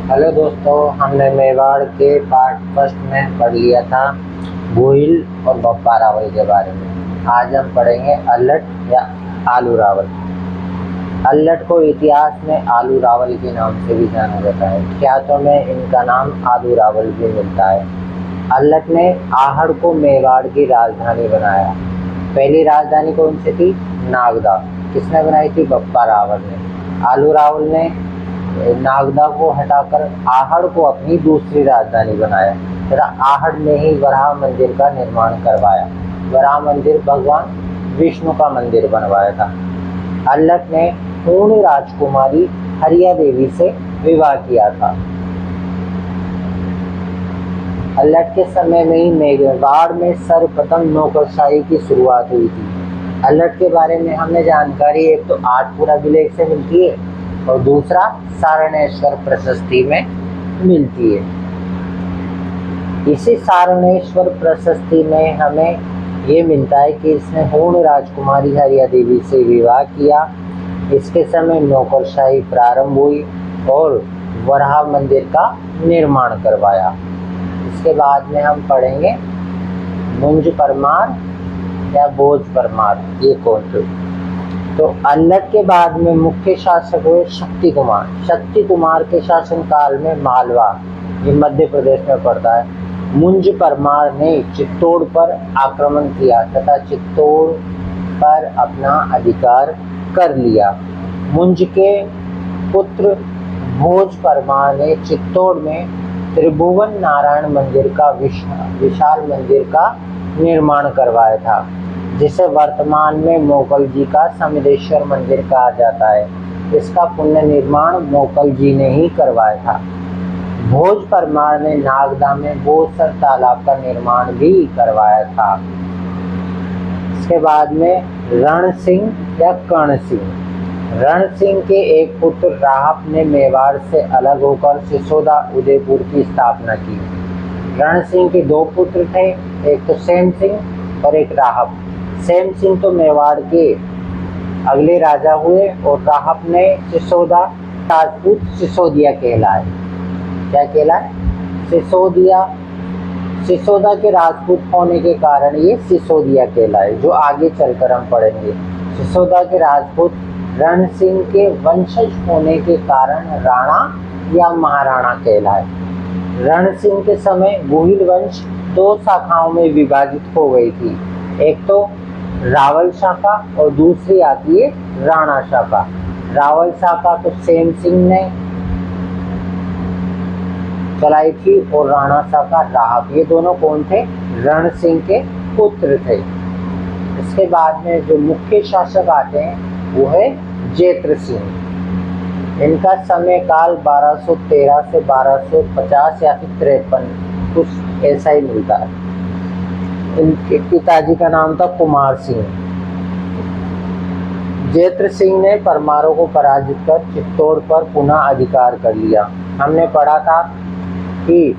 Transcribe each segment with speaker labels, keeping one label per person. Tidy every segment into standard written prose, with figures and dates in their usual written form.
Speaker 1: Hello दोस्तों, हमने मेवाड़ के पार्ट फर्स्ट में पढ़ लिया था गोहिल और बप्पा रावल के बारे में। आज हम पढ़ेंगे अल्लट या आलू रावल। अल्लट को इतिहास में आलू रावल के नाम से भी जाना जाता है। ख्यातों में इनका नाम आलू रावल भी मिलता है। अल्लट ने आहड़ को मेवाड़ की राजधानी बनाया। पहली राजधानी कौन सी थी? नागदा। किसने बनाई थी? बप्पा रावल ने। आलू रावल ने नागदा को हटाकर आहड़ को अपनी दूसरी राजधानी बनाया। फिर आहड़ में ही वराह मंदिर का निर्माण करवाया। वराह मंदिर भगवान विष्णु का मंदिर बनवाया था। अल्लट ने पूर्ण राजकुमारी हरिया देवी से विवाह किया था। अल्लट के समय में ही मेवाड़ में सर्वप्रथम नौकरशाही की शुरुआत हुई थी। अल्लट के बारे में हमें जानकारी एक तो आठपुरा अभिलेख से मिलती है और दूसरा सारणेश्वर प्रशस्ति में मिलती है। इसी सारणेश्वर प्रशस्ति में हमें ये मिलता है कि इसने पूर्ण राजकुमारी हरिया देवी से विवाह किया। इसके समय नौकरशाही प्रारंभ हुई और वराह मंदिर का निर्माण करवाया। इसके बाद में हम पढ़ेंगे मुंज परमार या भोज परमार, ये कौन थे? तो अल्लट के बाद में मुख्य शासक हुए शक्ति कुमार। शक्ति कुमार के शासनकाल में मालवा, ये मध्य प्रदेश में पड़ता है, मुंज परमार ने चित्तौड़ पर आक्रमण किया तथा चित्तौड़ पर अपना अधिकार कर लिया। मुंज के पुत्र भोज परमार ने चित्तौड़ में त्रिभुवन नारायण मंदिर का विशाल मंदिर का निर्माण करवाया था, जिसे वर्तमान में मोगल जी का समदेश्वर मंदिर कहा जाता है। इसका पुनर्निर्माण मोगल जी ने ही करवाया था। भोज परमार ने नागदा में बोसर तालाब का निर्माण भी करवाया था। इसके बाद में रण सिंह या कर्ण सिंह। रण सिंह के एक पुत्र राहप ने मेवाड़ से अलग होकर सिसोदा उदयपुर की स्थापना की। रण सिंह के दो पुत्र थे, एक तो सेम सिंह और एक राहप। सेम सिंह तो मेवाड़ के अगले राजा हुए और राहप ने सिसोदा राजपूत सिसोदिया कहलाए। क्या कहलाए? सिसोदिया। सिसोदा के राजपूत होने के कारण ये सिसोदिया कहलाए, जो आगे चलकर हम पढ़ेंगे। सिसोदा के राजपूत रण सिंह के वंशज होने के कारण राणा या महाराणा कहलाए। रण सिंह के समय गोहिल वंश दो शाखाओं में विभाजित हो गई थी, एक तो रावल शाखा और दूसरी आती है राणा शाखा। रावल शाखा तो सेम सिंह ने चलाई थी और राणा शाखा राहप। ये दोनों कौन थे? रण सिंह के पुत्र थे। इसके बाद में जो मुख्य शासक आते हैं वो है जेत्र सिंह। इनका समय काल 1213 से 1250 या फिर 53, कुछ ऐसा ही मिलता है। इनके पिताजी का नाम था कुमार सिंह। जेत्र सिंह ने परमारों को पराजित कर चित्तौड़ पर पुनः अधिकार कर लिया। हमने पढ़ा था कि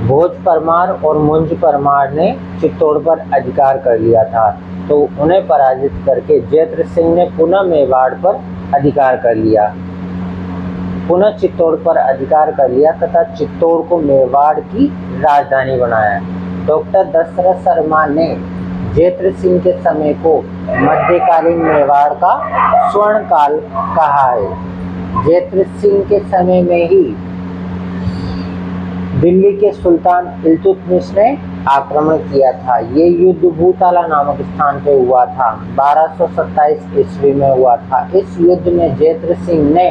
Speaker 1: भोज परमार और मुंज परमार ने चित्तौड़ पर अधिकार कर लिया था, तो उन्हें पराजित करके जेत्र सिंह ने पुनः मेवाड़ पर अधिकार कर लिया, पुनः चित्तौड़ पर अधिकार कर लिया तथा चित्तौड़ को मेवाड़ की राजधानी बनाया। डॉक्टर दशरथ शर्मा ने जेत्र सिंह के समय को मध्यकालीन मेवाड़ का स्वर्ण काल कहा है। जेत्र सिंह के समय में ही दिल्ली के सुल्तान इल्तुतमिश ने आक्रमण किया था। ये युद्ध भूताला नामक स्थान पे हुआ था, 1227 ईस्वी में हुआ था। इस युद्ध में जेत्र सिंह ने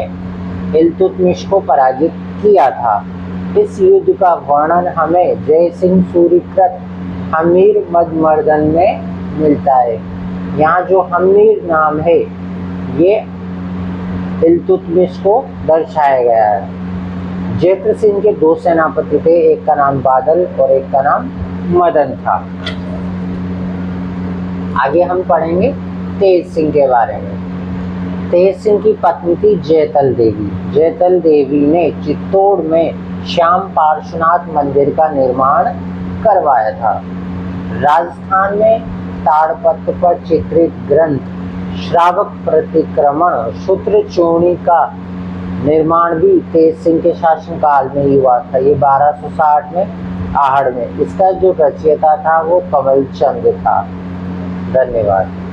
Speaker 1: इल्तुतमिश को पराजित किया था। इस युद्ध का वर्णन हमें जय सिंह सूरीकृत हमीर मदमर्दन में मिलता है। यहाँ जो हमीर नाम है ये इल्तुतमिश को दर्शाया गया है। जेत्र सिंह के दो सेनापति थे, एक का नाम बादल और एक का नाम मदन था। आगे हम पढ़ेंगे तेज सिंह के बारे में। तेज सिंह की पत्नी थी जैतल देवी। जैतल देवी ने चित्तौड़ में श्याम पार्श्वनाथ मंदिर का निर्माण करवाया था। राजस्थान में ताड़पत्र पर चित्रित ग्रंथ श्रावक प्रतिक्रमण सूत्र चूर्णी का निर्माण भी तेज सिंह के शासनकाल में ही हुआ था। ये 1260 में आहड़ में। इसका जो रचयिता था वो कंवल चंद था। धन्यवाद।